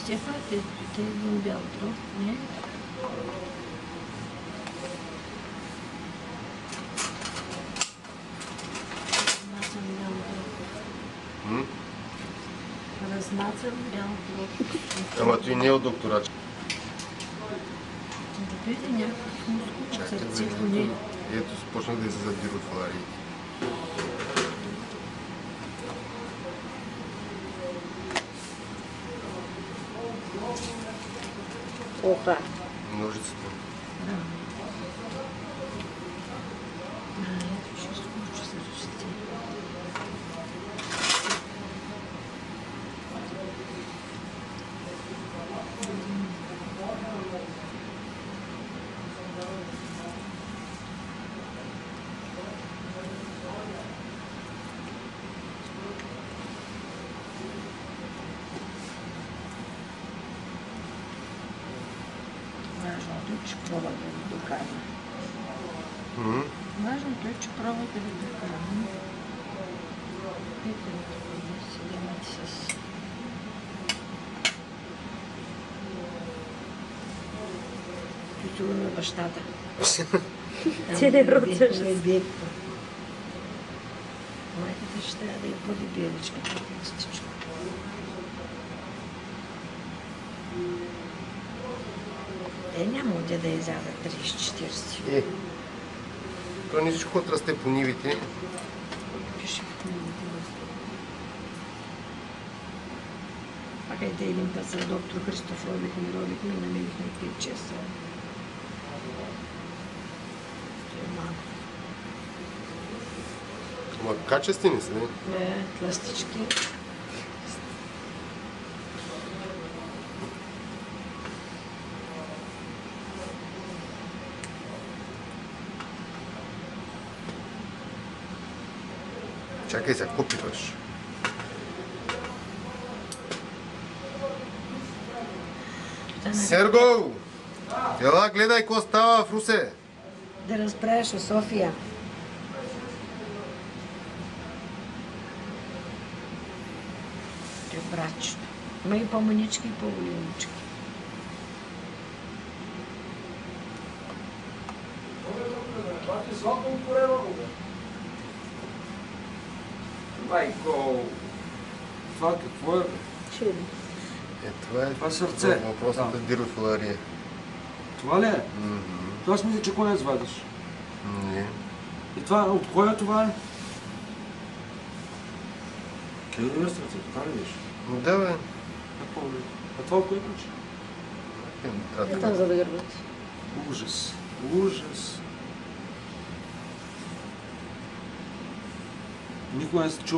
Стефа, те един бял друг, не? Размацан бял друг. Размацан бял друг. Ама той не е от доктора. Да дойде някакъв мускул, сърце, коне. Ето, почнах да излизат дирофаларии. Оха. Ножицата. Да. Ето ще случи се ръчите. Важното е, че пробва да ви докара. Важното е, че пробва да ви докара. Ето да си демате с... Тютюра на бащата. Цели род също. Майката ще трябва да я бъде беличка, по-простичка. Няма отде да изяда 30-40. То не всичко отрасте по нивите. Пише в книгите. Пак е един път с доктор Христоф робихме и намерихме 5 часа. Малко. Ама качествени са, не? Не, тластички. Чакай се, купиваш. Серго! Ела, гледай какво става в Русе. Да разправяш о София. Те братчето. Има и по-манички, и по-големички. Майко, това какво е? Чили. Това е Това сърце. въпросната дирофалария. Това ли е? Това аз мисля, че конец вадиш. Не. И това, от кой е това? Килове сърце, така ли виж? Да, бе. А това от кой ключ? Е там за да гърбат. Ужас, ужас. Никога не се чу